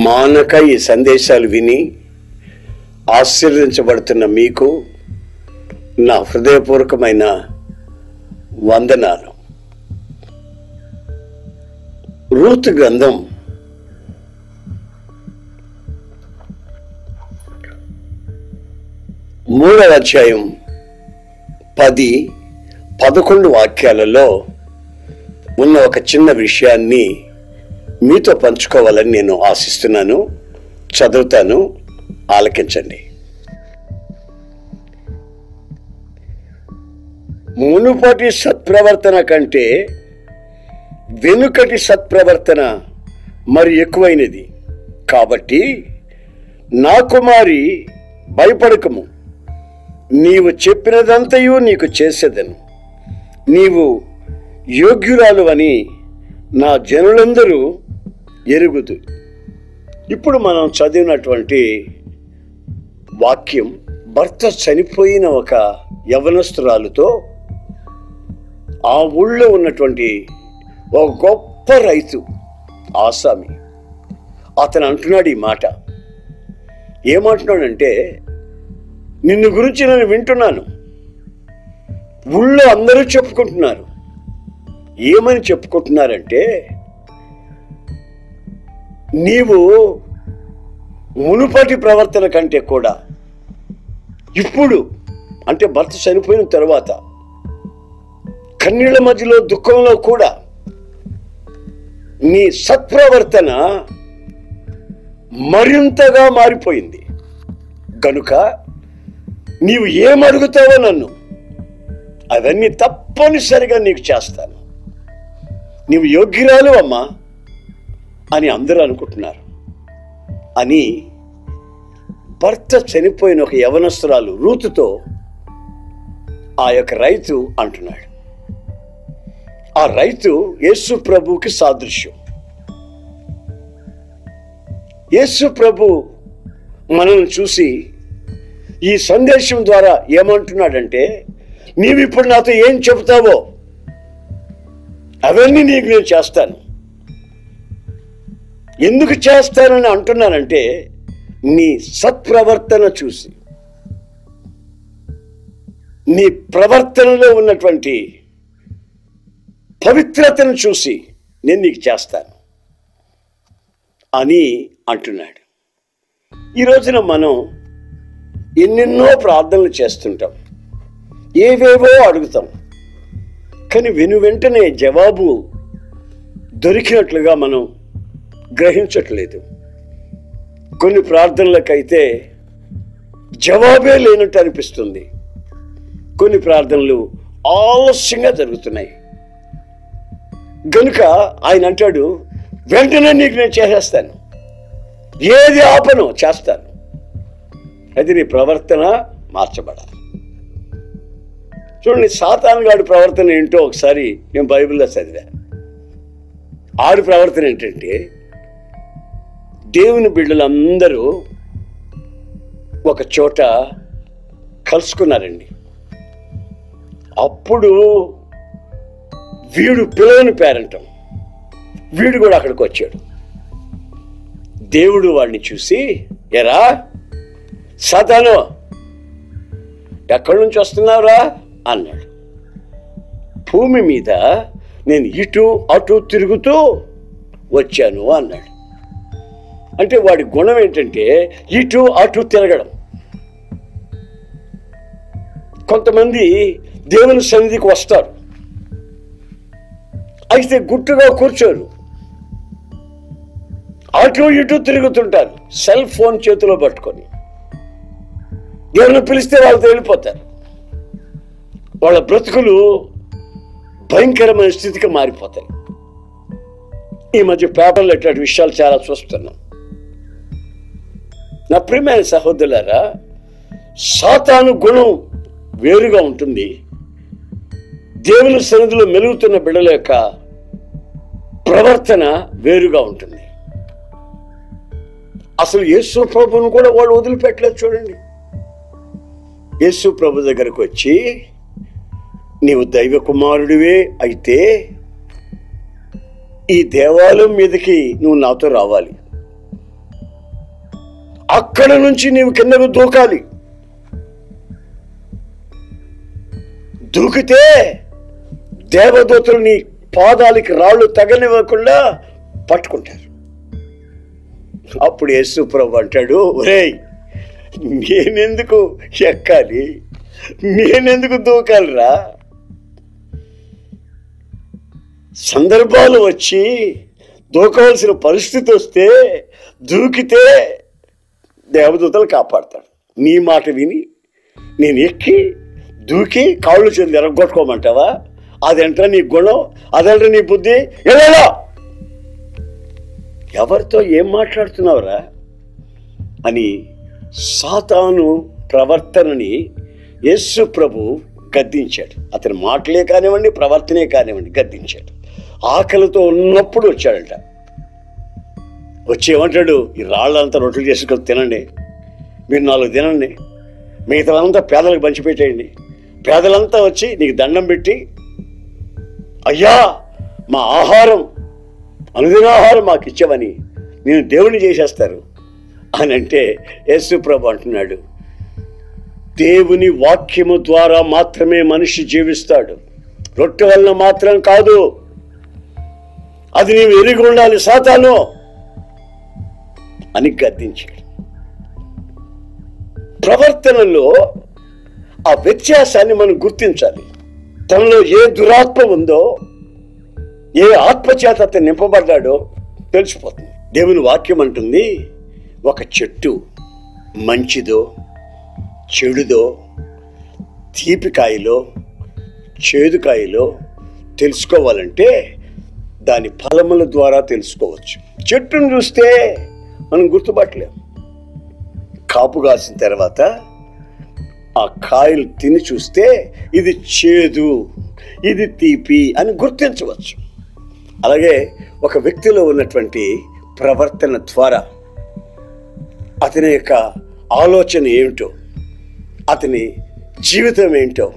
మానక ఈ సందేశాలు విని ఆశీర్వదించబడుతున్న మీకు నా హృదయపూర్వకమైన వందనాలు. రూతు గ్రంథం 3వ అధ్యాయం 10-11 వాక్యాలలో ఉన్న ఒక చిన్న విషయాన్ని మీతో పంచుకోవాలని నేను ఆశిస్తున్నాను. చదువుతాను, ఆలకించండి. మునుపటి సత్ప్రవర్తన కంటే వెనుకటి సత్ప్రవర్తన మరి ఎక్కువైనది. కాబట్టి నా కుమారి, భయపడకము, నీవు చెప్పినదంతయు నీకు చేసేదను. నీవు యోగ్యురాలు అని నా జనులందరూ ఎరుగుదు. ఇప్పుడు మనం చదివినటువంటి వాక్యం భర్త చనిపోయిన ఒక యవనస్తురాలుతో ఆ ఊళ్ళో ఉన్నటువంటి ఒక గొప్ప రైతు ఆసామి అతను అంటున్నాడు ఈ మాట. ఏమంటున్నాడంటే, నిన్ను గురించి నేను వింటున్నాను, ఊళ్ళో అందరూ చెప్పుకుంటున్నారు. ఏమని చెప్పుకుంటున్నారంటే, నీవు మునుపటి ప్రవర్తన కంటే కూడా ఇప్పుడు, అంటే భర్త చనిపోయిన తర్వాత కన్నీళ్ల మధ్యలో దుఃఖంలో కూడా నీ సత్ప్రవర్తన మరింతగా మారిపోయింది. గనుక నీవు ఏమడుగుతావో నన్ను, అవన్నీ తప్పనిసరిగా నీకు చేస్తాను. నీవు యోగ్యురాలు అమ్మా అని అందరూ అనుకుంటున్నారు అని భర్త చనిపోయిన ఒక యవనస్తురాలు రూతుతో ఆ యొక్క రైతు అంటున్నాడు. ఆ రైతు యేసు ప్రభువుకి సాదృశ్యం. యేసు ప్రభు మనల్ని చూసి ఈ సందేశం ద్వారా ఏమంటున్నాడంటే, నీవిప్పుడు నాతో ఏం చెబుతావో అవన్నీ నీకు నేను చేస్తాను. ఎందుకు చేస్తానని అంటున్నానంటే, నీ సత్ప్రవర్తన చూసి, నీ ప్రవర్తనలో ఉన్నటువంటి పవిత్రతను చూసి నేను నీకు చేస్తాను అని అంటున్నాడు. ఈ రోజున మనం ఎన్నెన్నో ప్రార్థనలు చేస్తుంటాం, ఏవేవో అడుగుతాం, కానీ వెంటనే జవాబు దొరికినట్లుగా మనం గ్రహించట్లేదు. కొన్ని ప్రార్థనలకైతే జవాబే లేనట్టు అనిపిస్తుంది. కొన్ని ప్రార్థనలు ఆలస్యంగా జరుగుతున్నాయి. గనుక ఆయన అంటాడు, వెంటనే నీకు నేను చేసేస్తాను, ఏది ఆపను చేస్తాను. అది నీ ప్రవర్తన మార్చబడాలి. చూడండి, సాతాను గాడి ప్రవర్తన ఏంటో ఒకసారి నేను బైబిల్లో చదివా. ఆడి ప్రవర్తన ఏంటంటే, దేవుని బిడ్డలందరూ ఒక చోట కలుసుకున్నారండి. అప్పుడు వీడు పిల్లలని పేరంటాం, వీడు కూడా అక్కడికి వచ్చాడు. దేవుడు వాడిని చూసి, ఎరా సాతాను, ఎక్కడి నుంచి వస్తున్నావురా అన్నాడు. భూమి మీద నేను ఇటు అటు తిరుగుతూ వచ్చాను అన్నాడు. అంటే వాడి గుణం ఏంటంటే ఇటు అటు తిరగడం. కొంతమంది దేవుని సన్నిధికి వస్తారు, అయితే గుట్టుగా కూర్చోరు, అటు ఇటు తిరుగుతుంటారు, సెల్ ఫోన్ చేతిలో పట్టుకొని. ఎవరిని పిలిస్తే వాళ్ళతో వెళ్ళిపోతారు. వాళ్ళ బ్రతుకులు భయంకరమైన స్థితికి మారిపోతాయి. ఈ మధ్య పేపర్లో ఇట్లాంటి విషయాలు చాలా చూస్తున్నాం. నా ప్రియమైన సహోదరులారా, సాతాను గుణం వేరుగా ఉంటుంది, దేవుని సన్నిధిలో మెలుగుతున్న బిడ్డల యొక్క ప్రవర్తన వేరుగా ఉంటుంది. అసలు యేసు ప్రభువును కూడా వాడు వదిలిపెట్టలేదు. చూడండి, యేసు ప్రభు దగ్గరకు వచ్చి, నీవు దైవ కుమారుడివే అయితే ఈ దేవాలయం మీదకి నువ్వు నాతో రావాలి, అక్కడ నుంచి నీవు కిందకు దూకాలి. దూకితే దేవదూతలు నీ పాదాలకి రాళ్ళు తగనివ్వకుండా పట్టుకుంటారు. అప్పుడు యేసు ప్రభు అంటాడు, ఒరేయ్, నేనెందుకు ఎక్కాలి, నేనెందుకు దూకాలిరా? సందర్భాలు వచ్చి దూకవలసిన పరిస్థితి వస్తే దూకితే దేవదూతలు కాపాడతాడు. నీ మాట విని నేను ఎక్కి దూకి కాళ్ళు చేతులు ఎరగొట్టుకోమంటావా? అదంటే నీ గుణం, అదంటే నీ బుద్ధి. ఎలా ఎవరితో ఏం మాట్లాడుతున్నావురా అని సాతాను ప్రవర్తనని యేసు ప్రభు గద్దించాడు. అతని మాటలే కానివ్వండి, ప్రవర్తనే కానివ్వండి గద్దించాడు. ఆకలితో ఉన్నప్పుడు వచ్చాడంట. వచ్చి ఏమంటాడు, ఈ రాళ్ళంతా రొట్టెలు చేసుకొని తినండి, మీరు 4 తినండి, మిగతాదంతా పేదలకు పంచిపెట్టేయండి. పేదలంతా వచ్చి నీకు దండం పెట్టి, అయ్యా మా ఆహారం, అనుదినాహారం మాకు ఇచ్చామని నేను దేవుని చేసేస్తారు అని అంటే యేసు ప్రభు అంటున్నాడు, దేవుని వాక్యము ద్వారా మాత్రమే మనిషి జీవిస్తాడు, రొట్టె వలన మాత్రం కాదు. అది నీవు ఎరిగి ఉండాలి సాతాను అని గద్దించాడు. ప్రవర్తనలో ఆ వ్యత్యాసాన్ని మనం గుర్తించాలి. తనలో ఏ దురాత్మ ఉందో, ఏ ఆత్మచేత అతను నింపబడ్డాడో తెలిసిపోతుంది. దేవుని వాక్యం అంటుంది, ఒక చెట్టు మంచిదో చెడుదో, తీపికాయలో చేదుకాయలో తెలుసుకోవాలంటే దాని ఫలముల ద్వారా తెలుసుకోవచ్చు. చెట్టును చూస్తే మనం గుర్తుపట్టలేం. కాపు కాసిన తర్వాత ఆ కాయలు తిని చూస్తే ఇది చేదు, ఇది తీపి అని గుర్తించవచ్చు. అలాగే ఒక వ్యక్తిలో ఉన్నటువంటి ప్రవర్తన ద్వారా అతని యొక్క ఆలోచన ఏమిటో, అతని జీవితం ఏంటో,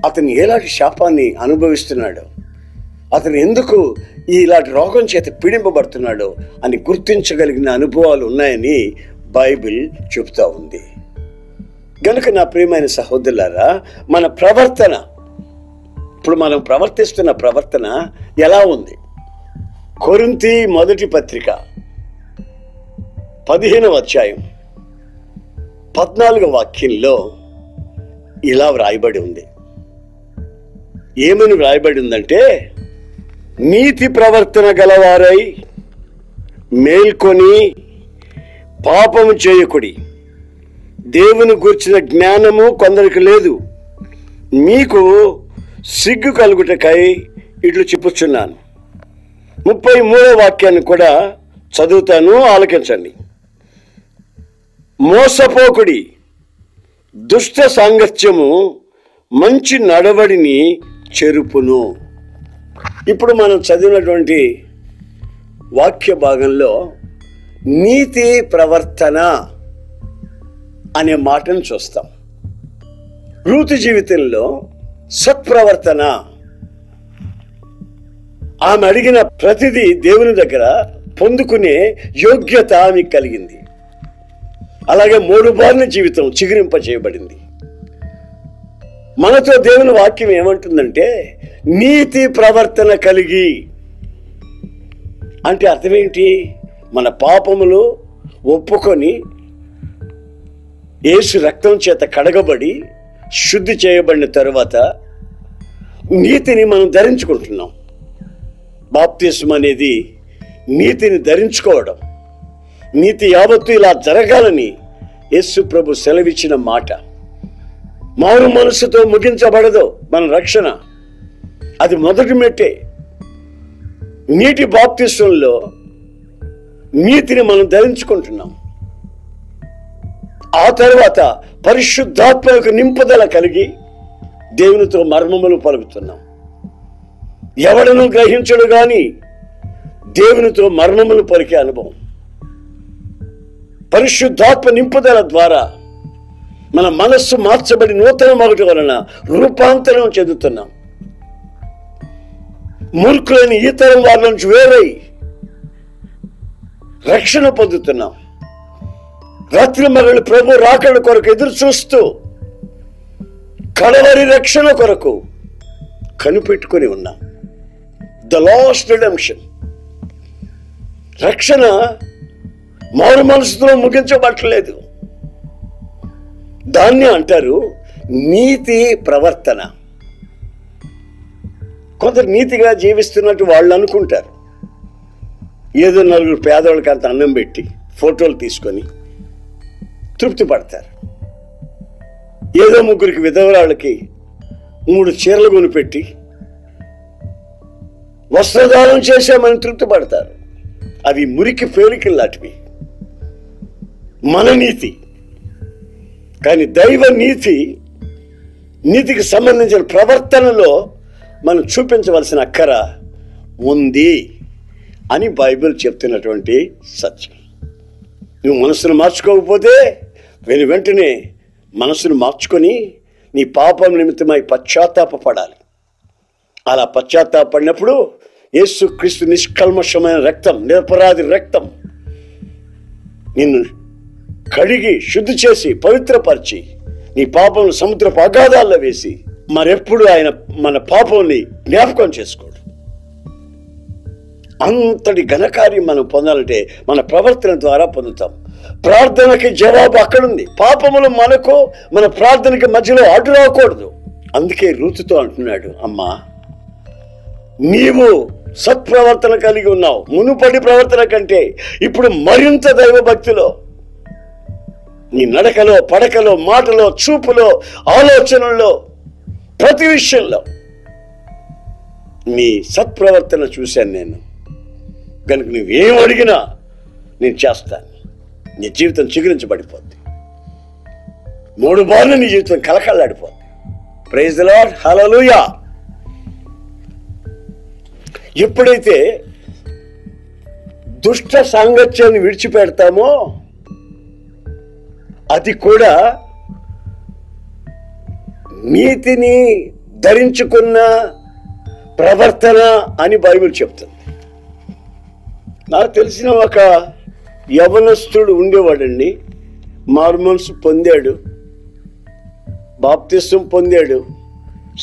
అతను ఎలాంటి శాపాన్ని అనుభవిస్తున్నాడో, అతను ఎందుకు ఇలాంటి రోగం చేత పీడింపబడుతున్నాడో అని గుర్తించగలిగిన అనుభవాలు ఉన్నాయని బైబిల్ చెబుతూ ఉంది. గనుక నా ప్రియమైన సహోదరులారా, మన ప్రవర్తన, ఇప్పుడు మనం ప్రవర్తిస్తున్న ప్రవర్తన ఎలా ఉంది? కొరింథీ మొదటి పత్రిక 15వ అధ్యాయం 14వ వాక్యంలో ఇలా వ్రాయబడి ఉంది. ఏమని వ్రాయబడి ఉందంటే, నీతి ప్రవర్తన గలవారై మేల్కొని పాపము చేయకుడి, దేవుని గూర్చిన జ్ఞానము కొందరికి లేదు, మీకు సిగ్గు కలుగుటకై ఇట్లు చెప్పుచున్నాను. 33వ వాక్యాన్ని కూడా చదువుతాను, ఆలకించండి. మోసపోకుడి, దుష్ట సాంగత్యము మంచి నడవడిని చెరుపును. ఇప్పుడు మనం చదివినటువంటి వాక్య భాగంలో నీతి ప్రవర్తన అనే మాటను చూస్తాం. రూతు జీవితంలో సత్ప్రవర్తన, ఆమె అడిగిన ప్రతిదీ దేవుని దగ్గర పొందుకునే యోగ్యత ఆమెకు కలిగింది. అలాగే 3 బార్ల జీవితం చిగురింప చేయబడింది. మనతో దేవుని వాక్యం ఏమంటుందంటే, నీతి ప్రవర్తన కలిగి అంటే అర్థం ఏంటి? మన పాపములు ఒప్పుకొని యేసు రక్తం చేత కడగబడి శుద్ధి చేయబడిన తరువాత నీతిని మనం ధరించుకుంటున్నాం. బాప్తిస్మం అనేది నీతిని ధరించుకోవడం. నీతి యావత్తు ఇలా జరగాలని యేసు ప్రభు సెలవిచ్చిన మాట. మారు మనసుతో ముగించబడదు మన రక్షణ, అది మొదటి మెట్టే. నీటి బాప్తిస్మంలో నీతిని మనం ధరించుకుంటున్నాం. ఆ తర్వాత పరిశుద్ధాత్మ యొక్క నింపుదల కలిగి దేవునితో మర్మములు పలుకుతున్నాం. ఎవడను గ్రహించడు గాని దేవునితో మర్మములు పలికే అనుభవం. పరిశుద్ధాత్మ నింపుదల ద్వారా మన మనస్సు మార్చబడి నూతన మగటి వలన రూపాంతరం చెందుతున్నాం. మూర్ఖులని ఈ తరం వారి నుంచి వేరై రక్షణ పొందుతున్నాం. రాత్రి మగళ్ళు ప్రభు రాకడ కొరకు ఎదురు చూస్తూ కడవరి రక్షణ కొరకు కనిపెట్టుకొని ఉన్నాం. The last redemption. రక్షణ మారు మనసుతో ముగించబట్టలేదు. దాన్ని అంటారు నీతి ప్రవర్తన. కొందరు నీతిగా జీవిస్తున్నట్టు వాళ్ళు అనుకుంటారు. ఏదో నలుగురు పేదవాళ్ళకి అంత అన్నం పెట్టి ఫోటోలు తీసుకొని తృప్తి పడతారు. ఏదో ముగ్గురికి విధవరాళ్ళకి 3 చీరలు కొనిపెట్టి వస్త్రదానం చేశామని తృప్తి పడతారు. అవి మురికి పేలికలు లాంటివి. మన నీతి. కానీ దైవ నీతికి సంబంధించిన ప్రవర్తనలో మనం చూపించవలసిన అక్కర ఉంది అని బైబిల్ చెప్తున్నటువంటి సత్యం. నువ్వు మనసును మార్చుకోకపోతే వెంటనే మనసును మార్చుకొని నీ పాపం నిమిత్తమై పశ్చాత్తాపపడాలి. అలా పశ్చాత్తాపడినప్పుడు యేసుక్రీస్తు నిష్కల్మషమైన రక్తం, నిరపరాధి రక్తం నిన్ను కడిగి శుద్ధి చేసి పవిత్రపరిచి నీ పాపం సముద్రపు అగాధాల్లో వేసి మరెప్పుడు ఆయన మన పాపంని జ్ఞాపకం చేసుకోడు. అంతటి ఘనకార్యం మనం పొందాలంటే మన ప్రవర్తన ద్వారా పొందుతాం. ప్రార్థనకి జవాబు అక్కడుంది. పాపములు మనకు మన ప్రార్థనకి మధ్యలో అడ్డు రాకూడదు. అందుకే రూతుతో అంటున్నాడు, అమ్మా నీవు సత్ప్రవర్తన కలిగి ఉన్నావు. మునుపటి ప్రవర్తన కంటే ఇప్పుడు మరింత దైవ భక్తిలో, నీ నడకలో, పడకలో, మాటలో, చూపులో, ఆలోచనల్లో, ప్రతి విషయంలో నీ సత్ప్రవర్తన చూశాను నేను. కనుక నువ్వేం అడిగినా నేను చేస్తాను. నీ జీవితం చిగురించబడిపోద్ది. 3 బార్లు నీ జీవితం కలకల్లాడిపోద్ది. ప్రైజ్ ది లార్డ్, హల్లెలూయా. ఎప్పుడైతే దుష్ట సాంగత్యాన్ని విడిచిపెడతామో అది కూడా నీతిని ధరించుకున్న ప్రవర్తన అని బైబిల్ చెప్తుంది. నాకు తెలిసిన ఒక యవనస్తుడు ఉండేవాడండి. మారుమనసు పొందాడు, బాప్తిసం పొందాడు,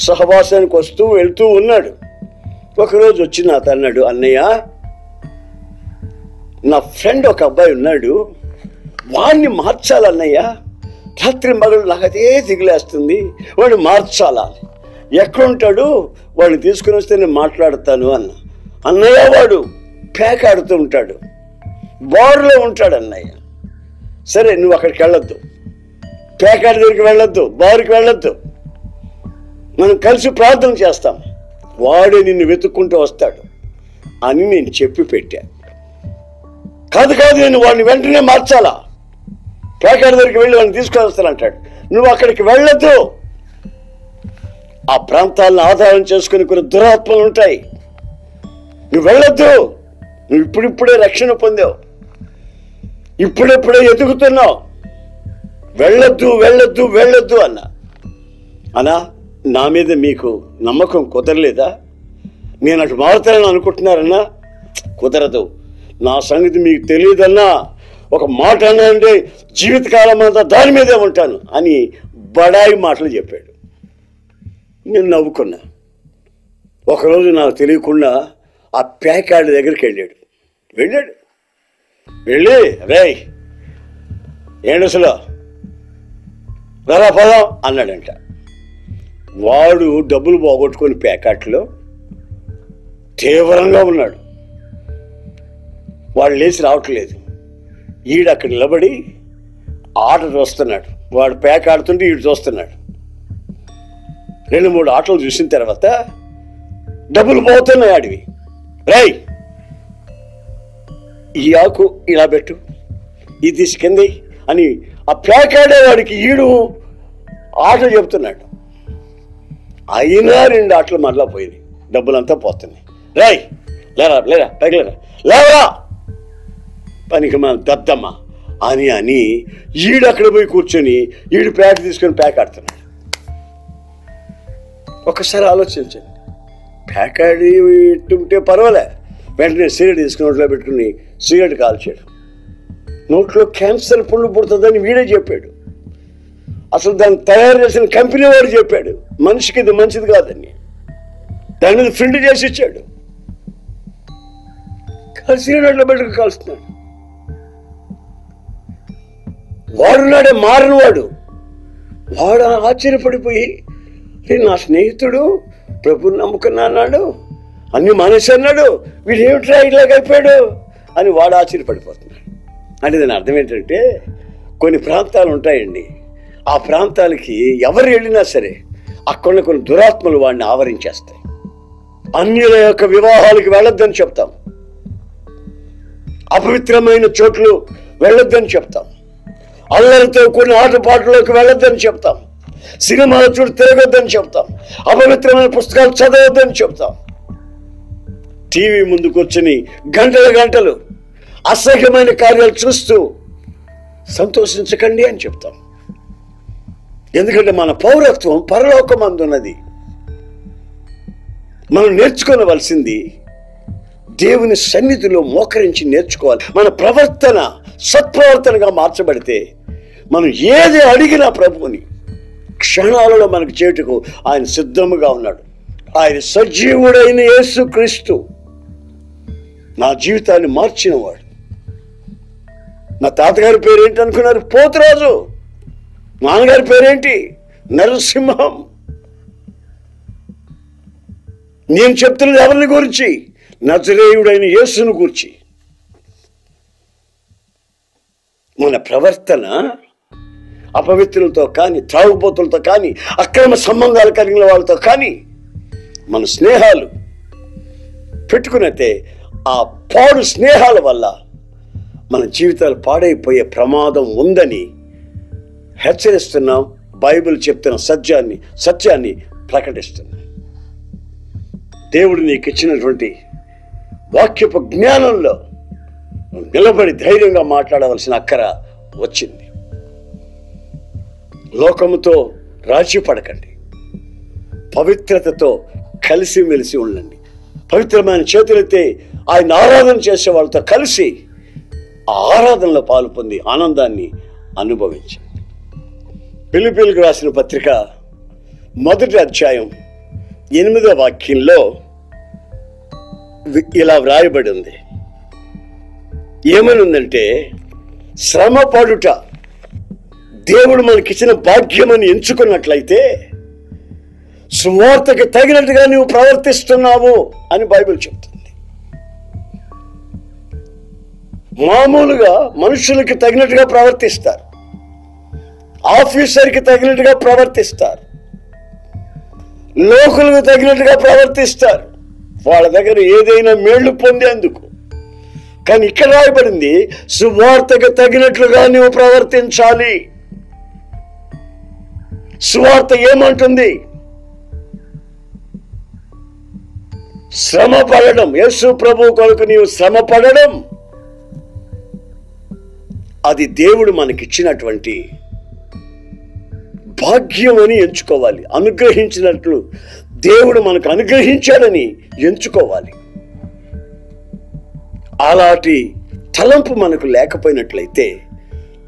సహవాసానికి వస్తూ వెళ్తూ ఉన్నాడు. ఒకరోజు వచ్చి నాతో అన్నాడు, అన్నయ్య నా ఫ్రెండ్ ఒక అబ్బాయి ఉన్నాడు, వాడిని మార్చాలన్నయ్య. రాత్రి మగళ్ళు నాకు అదే దిగులేస్తుంది, వాడిని మార్చాలా, ఎక్కడుంటాడు వాడిని తీసుకుని వస్తే నేను మాట్లాడతాను అన్న. అన్నయ్య వాడు ప్యాక్ ఆడుతూ ఉంటాడు, బార్లో ఉంటాడు అన్నయ్య. సరే నువ్వు అక్కడికి వెళ్ళొద్దు, ప్యాక్ ఆడి దగ్గరికి వెళ్ళొద్దు, బార్కి వెళ్ళొద్దు, మనం కలిసి ప్రార్థన చేస్తాం, వాడే నిన్ను వెతుక్కుంటూ వస్తాడు అని నేను చెప్పి పెట్టా. కాదు నేను వాడిని వెంటనే మార్చాలా, ప్యాకెట్ దగ్గరికి వెళ్ళి వాడిని తీసుకొని వస్తానంటాడు. నువ్వు అక్కడికి వెళ్ళొద్దు. ఆ ప్రాంతాలను ఆధారం చేసుకుని కొన్ని దురాత్మలు ఉంటాయి. నువ్వు వెళ్ళొద్దు. నువ్వు ఇప్పుడిప్పుడే రక్షణ పొందావు, ఇప్పుడెప్పుడే ఎదుగుతున్నావు, వెళ్ళొద్దు అన్నా నా మీద మీకు నమ్మకం కుదరలేదా? నేను అటు మారుతానని అనుకుంటున్నారన్నా? కుదరదు. నా సంగతి మీకు తెలియదన్నా, ఒక మాట అన్నానంటే జీవితకాలం అంతా దాని మీదే ఉంటాను అని బడాయి మాటలు చెప్పాడు. నేను నవ్వుకున్నా. ఒకరోజు నాకు తెలియకుండా ఆ ప్యాకాడ్ దగ్గరికి వెళ్ళాడు. వెళ్ళి రేయ్ ఏంటసలు రారా పదం అన్నాడంట. వాడు డబ్బులు పోగొట్టుకొని ప్యాకెట్లో తీవ్రంగా ఉన్నాడు. వాడు లేచి రావట్లేదు. ఈడు అక్కడ నిలబడి ఆట చూస్తున్నాడు. వాడు ప్యాక్ ఆడుతుంటే ఈడు చూస్తున్నాడు. 2-3 ఆటలు చూసిన తర్వాత డబ్బులు పోతున్నాయి ఆడివి. రేయ్ ఈ ఆకు ఇలా పెట్టు, ఇది తీసుకెంది అని ఆ ప్యాక్ ఆడేవాడికి ఈడు ఆట చెప్తున్నాడు. అయినా 2 ఆటలు మరలా పోయినాయి, డబ్బులంతా పోతున్నాయి. రేయ్ లేరా పైకి లేవరా పనికి మన దద్దమ్మ అని ఈడు అక్కడ పోయి కూర్చొని ఈడు ప్యాక్ తీసుకొని ప్యాక్ ఆడుతున్నాడు. ఒక్కసారి ఆలోచించండి. ప్యాక్ ఆడి ఉంటే పర్వాలే, వెంటనే సిగరెట్ తీసుకుని ఒంట్లో పెట్టుకుని సిగరెట్ కాల్చాడు. నోట్లో క్యాన్సర్ పుండు పుడుతుందని వీడే చెప్పాడు. అసలు దాన్ని తయారు చేసిన కంపెనీ వాడు చెప్పాడు మనిషికి ఇది మంచిది కాదని. దాని మీద ఫిల్డ్ చేసి ఇచ్చాడు. సిగరెట్ల బయటకు కాలుస్తున్నాడు. వాడున్నాడే మారిన వాడు ఆశ్చర్యపడిపోయి, నా స్నేహితుడు ప్రభుని నమ్ముకున్నా అన్నాడు, అన్ని మానేసి అన్నాడు, వీడు ఏమిట్రా ఇలాగైపోయాడు అని వాడు ఆశ్చర్యపడిపోతున్నాడు. అంటే దాని అర్థం ఏంటంటే, కొన్ని ప్రాంతాలు ఉంటాయండి, ఆ ప్రాంతాలకి ఎవరు వెళ్ళినా సరే అక్కడ కొన్ని దురాత్మలు వాడిని ఆవరించేస్తాయి. అన్యుల యొక్క వివాహాలకు వెళ్ళొద్దని చెప్తాం, అపవిత్రమైన చోట్లు వెళ్ళొద్దని చెప్తాం, అల్లరితో కొన్ని ఆటపాటలోకి వెళ్ళొద్దని చెప్తాం, సినిమాల చుట్టూ తిరగొద్దని చెప్తాం, అపవిత్రమైన పుస్తకాలు చదవద్దని చెప్తాం. టీవీ ముందు కూర్చుని గంటలు అసహ్యమైన కార్యాలు చూస్తూ సంతోషించకండి అని చెప్తాం. ఎందుకంటే మన పౌరత్వం పరలోకమందున్నది. మనం నేర్చుకోవలసింది దేవుని సన్నిధిలో మోకరించి నేర్చుకోవాలి. మన ప్రవర్తన సత్ప్రవర్తనగా మార్చబడితే మనం ఏది అడిగినా ప్రభువుని క్షణాలలో మనకు చేటుకు ఆయన సిద్ధముగా ఉన్నాడు. ఆయన సజీవుడైన యేసుక్రీస్తు నా జీవితాన్ని మార్చినవాడు. నా తాతగారి పేరేంటి అనుకున్నారు? పోతురాజు. నాన్నగారి పేరేంటి? నరసింహం. నేను చెప్తున్నది ఎవరిని గురించి? నజరేయుడైన యేసును గురించి. మన ప్రవర్తన అపవిత్రులతో కానీ, త్రాగుబోతులతో కానీ, అక్రమ సంబంధాలు కలిగిన వాళ్ళతో కానీ మన స్నేహాలు పెట్టుకున్నట్టే ఆ పాడు స్నేహాల వల్ల మన జీవితాలు పాడైపోయే ప్రమాదం ఉందని హెచ్చరిస్తున్నాం. బైబిల్ చెప్తున్న సత్యాన్ని ప్రకటిస్తున్నాం. దేవుడు నీకు ఇచ్చినటువంటి వాక్యపు జ్ఞానంలో నిలబడి ధైర్యంగా మాట్లాడవలసిన అక్కర వచ్చింది. లోకముతో రాజీ పడకండి, పవిత్రతతో కలిసిమెలిసి ఉండండి. పవిత్రమైన చేతులైతే ఆయన ఆరాధన చేసే వాళ్ళతో కలిసి ఆ ఆరాధనలో పాలు పొంది ఆనందాన్ని అనుభవించండి. ఫిలిప్పీయులకు రాసిన పత్రిక 1వ అధ్యాయం 8వ వాక్యంలో ఇలా వ్రాయబడి ఉంది. ఏమని ఉందంటే, శ్రమ పడుట దేవుడు మనకిచ్చిన భాగ్యమని ఎంచుకున్నట్లయితే సువార్తకి తగినట్టుగా నువ్వు ప్రవర్తిస్తున్నావు అని బైబిల్ చెప్తుంది. మామూలుగా మనుషులకి తగినట్టుగా ప్రవర్తిస్తారు, ఆఫీసర్కి తగినట్టుగా ప్రవర్తిస్తారు, లోకులకు తగినట్టుగా ప్రవర్తిస్తారు, వాళ్ళ దగ్గర ఏదైనా మేళ్లు పొందేందుకు. కానీ ఇక్కడ రాయబడింది, సువార్తకు తగినట్లుగా నువ్వు ప్రవర్తించాలి. సువార్త ఏమంటుంది? శ్రమ పడడం, యేసు ప్రభు కొరకు నీవు శ్రమ పడడం, అది దేవుడు మనకిచ్చినటువంటి భాగ్యం అని ఎంచుకోవాలి. అనుగ్రహించినట్లు దేవుడు మనకు అనుగ్రహించాడని ఎంచుకోవాలి. అలాంటి తలంపు మనకు లేకపోయినట్లయితే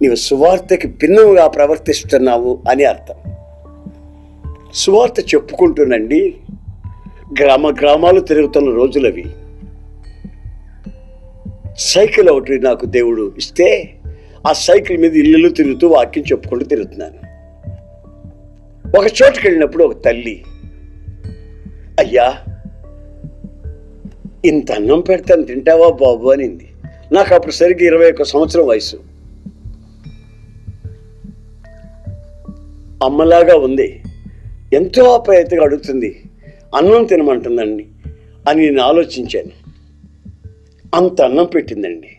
నీవు సువార్తకి భిన్నముగా ప్రవర్తిస్తున్నావు అని అర్థం. సువార్త చెప్పుకుంటునండి గ్రామాలు తిరుగుతున్న రోజులవి. సైకిల్ ఒకటి నాకు దేవుడు ఇస్తే ఆ సైకిల్ మీద ఇల్లు తిరుగుతూ వాక్యం చెప్పుకుంటూ తిరుగుతున్నాను. ఒక చోటుకి వెళ్ళినప్పుడు ఒక తల్లి, అయ్యా ఇంత అన్నం పెడతాను తింటావా బాబు అనింది. నాకు అప్పుడు సరిగ్గా 21 సంవత్సరం వయసు. అమ్మలాగా ఉంది, ఎంతో ఆప్యాయతగా అడుగుతుంది, అన్నం తినమంటుందండి అని నేను ఆలోచించాను. అంత అన్నం పెట్టిందండి,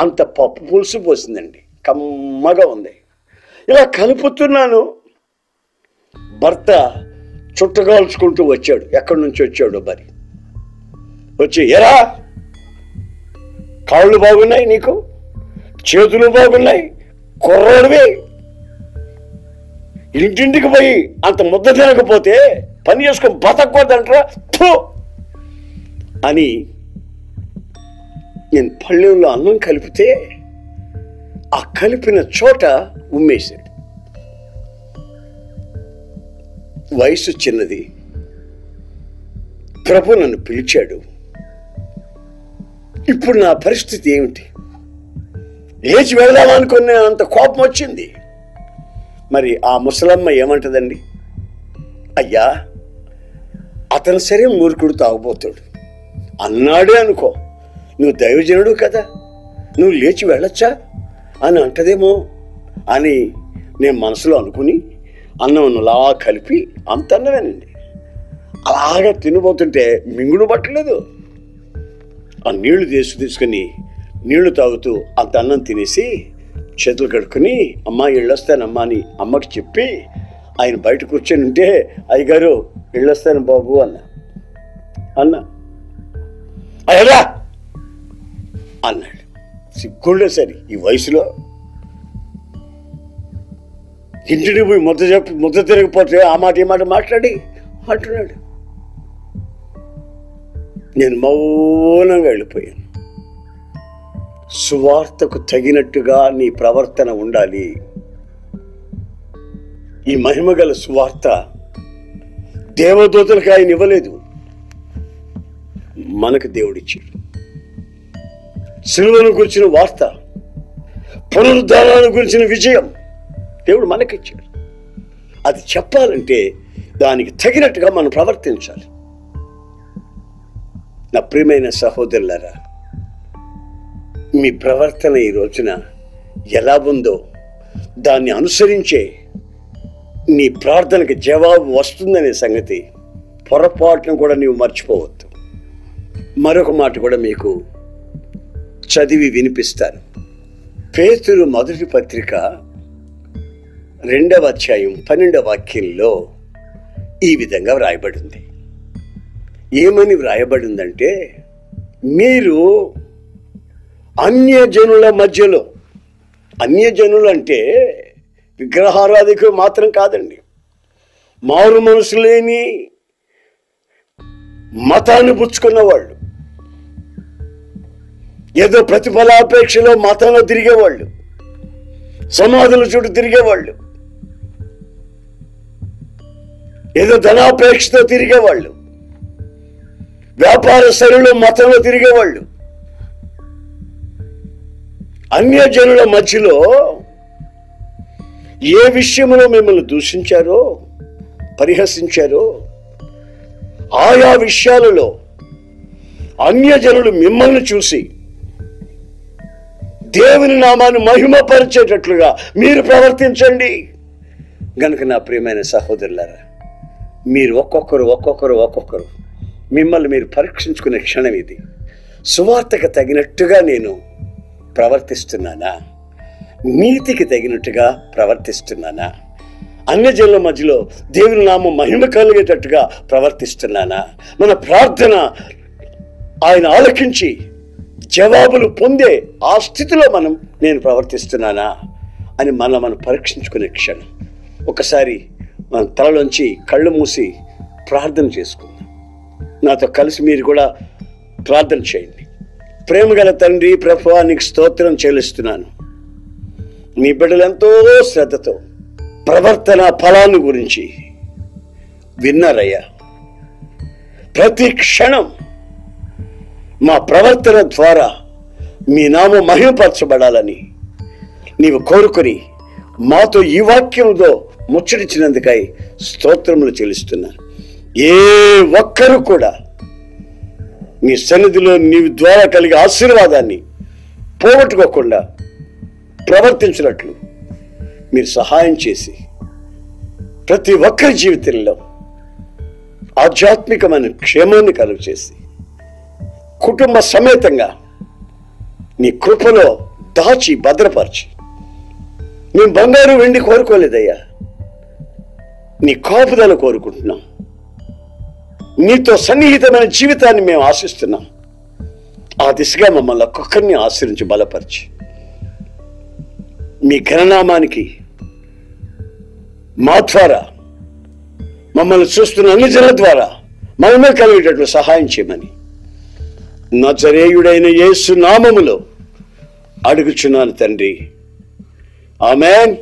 అంత పప్పు పులుసు పోసిందండి, కమ్మగా ఉంది. ఇలా కలుపుతున్నాను. భర్త చుట్టగాల్చుకుంటూ వచ్చాడు. ఎక్కడి నుంచి వచ్చాడు మరి వచ్చి, ఎరా కాళ్ళు బాగున్నాయి, నీకు చేతులు బాగున్నాయి, కుర్రోడివి, ఇంటింటికి పోయి అంత ముద్ద తినకపోతే పని చేసుకొని బతకూడదంటారా అని నేను పళ్ళెంలో అన్నం కలిపితే ఆ కలిపిన చోట ఉమ్మేశాడు. వయసు చిన్నది. ప్రభు నన్ను పిలిచాడు. ఇప్పుడు నా పరిస్థితి ఏమిటి? లేచి వెళదామనుకునే అంత కోపం వచ్చింది. మరి ఆ ముసలమ్మ ఏమంటదండి? అయ్యా, అతను సరే మూర్ఖుడు, తాగుబోతాడు అన్నాడే అనుకో, నువ్వు దైవజనుడు కదా, నువ్వు లేచి వెళ్ళొచ్చా అని అంటదేమో అని నేను మనసులో అనుకుని అన్నం అలా కలిపి, అంత అన్నమేనండి, అలాగా తినబోతుంటే మింగుడు పట్టలేదు. ఆ నీళ్లు తీసుకుని నీళ్లు తాగుతూ అంత అన్నం తినేసి చేతులు కడుక్కుని అమ్మ వెళ్ళొస్తానమ్మా అని అమ్మకి చెప్పి ఆయన బయట కూర్చొని ఉంటే, అయ్యగారు వెళ్ళొస్తాను బాబు అన్నా అయ్యా అన్నాడు. సిగ్గుండే సరి ఈ వయసులో ఇంటికి పోయి ముద్ద తిరగపోతే ఆ మాట ఈ మాట మాట్లాడి అంటున్నాడు. నేను మౌనంగా వెళ్ళిపోయాను. సువార్తకు తగినట్టుగా నీ ప్రవర్తన ఉండాలి. ఈ మహిమగల సువార్త దేవదూతలకు ఆయన ఇవ్వలేదు, మనకు దేవుడిచ్చాడు. సిలువను గురించిన వార్త, పునరుద్ధానాన్ని గురించిన విజయం దేవుడు మనకిచ్చాడు. అది చెప్పాలంటే దానికి తగినట్టుగా మనం ప్రవర్తించాలి. నా ప్రియమైన సహోదరులారా, మీ ప్రవర్తన ఈ రోజున ఎలా ఉందో దాన్ని అనుసరించే నీ ప్రార్థనకి జవాబు వస్తుందనే సంగతి పొరపాటును కూడా నీవు మర్చిపోవద్దు. మరొక మాట కూడా మీకు చదివి వినిపిస్తాను. పేతురు మొదటి పత్రిక 2వ అధ్యాయం 12వ వాక్యంలో ఈ విధంగా వ్రాయబడింది. ఏమని వ్రాయబడిందంటే, మీరు అన్యజనుల మధ్యలో, అన్యజనులు అంటే విగ్రహారాధికులు మాత్రం కాదండి, మారు మనసు లేని మతాన్ని పుచ్చుకున్న వాళ్ళు, ఏదో ప్రతిఫలాపేక్షలో మతంలో తిరిగేవాళ్ళు, సమాధుల చుట్టూ తిరిగేవాళ్ళు, ఏదో ధనాపేక్షతో తిరిగేవాళ్ళు, వ్యాపార శైలిలో మతంలో తిరిగేవాళ్ళు, అన్యజనుల మధ్యలో ఏ విషయంలో మిమ్మల్ని దూషించారో, పరిహసించారో, ఆయా విషయాలలో అన్యజనులు మిమ్మల్ని చూసి దేవుని నామాన్ని మహిమపరిచేటట్లుగా మీరు ప్రవర్తించండి. గనుక నా ప్రియమైన సహోదరులారా, మీరు ఒక్కొక్కరు మిమ్మల్ని మీరు పరీక్షించుకునే క్షణం ఇది. సువార్తకు తగినట్టుగా నేను ప్రవర్తిస్తున్నానా? నీతికి తగినట్టుగా ప్రవర్తిస్తున్నానా? అన్యజనుల మధ్యలో దేవుని నామం మహిమ కలిగేటట్టుగా ప్రవర్తిస్తున్నానా? మన ప్రార్థన ఆయన ఆలకించి జవాబులు పొందే ఆ స్థితిలో నేను ప్రవర్తిస్తున్నానా అని మనం పరీక్షించుకునే క్షణం. ఒకసారి మన తలలోంచి కళ్ళు మూసి ప్రార్థన చేసుకుందాం. నాతో కలిసి మీరు కూడా ప్రార్థన చేయండి. ప్రేమగల తండ్రి, ప్రభువా, నీకు స్తోత్రం చెల్లిస్తున్నాను. నీ బిడ్డలు ఎంతో శ్రద్ధతో ప్రవర్తన ఫలాన్ని గురించి విన్నారయ్యా. ప్రతి క్షణం మా ప్రవర్తన ద్వారా మీ నామం మహిమపరచబడాలని నీవు కోరుకొని మాతో ఈ వాక్యంతో ముచ్చటించినందుకై స్తోత్రములు చెల్లిస్తున్నాను. ఏ ఒక్కరూ కూడా నీ సన్నిధిలో నీవి ద్వారా కలిగే ఆశీర్వాదాన్ని పోగొట్టుకోకుండా ప్రవర్తించినట్లు మీరు సహాయం చేసి ప్రతి ఒక్కరి జీవితంలో ఆధ్యాత్మికమైన క్షేమాన్ని కలుగు చేసి కుటుంబ సమేతంగా నీ కృపలో దాచి భద్రపరిచి, మేము బంగారు వెండి కోరుకోలేదయ్యా, నీ కాపుదల కోరుకుంటున్నాం. నీతో సన్నిహితమైన జీవితాన్ని మేము ఆశిస్తున్నాం. ఆ దిశగా మమ్మల్ని ఒక్కొక్కరిని ఆశ్రయించి బలపరిచి మీ ఘననామానికి మా ద్వారా మమ్మల్ని చూస్తున్న అన్ని జనుల ద్వారా మనమే కలిగేటట్లు సహాయం చేయమని నజరేయుడైన యేసు నామములో అడుగుచున్నాను తండ్రి. ఆమేన్.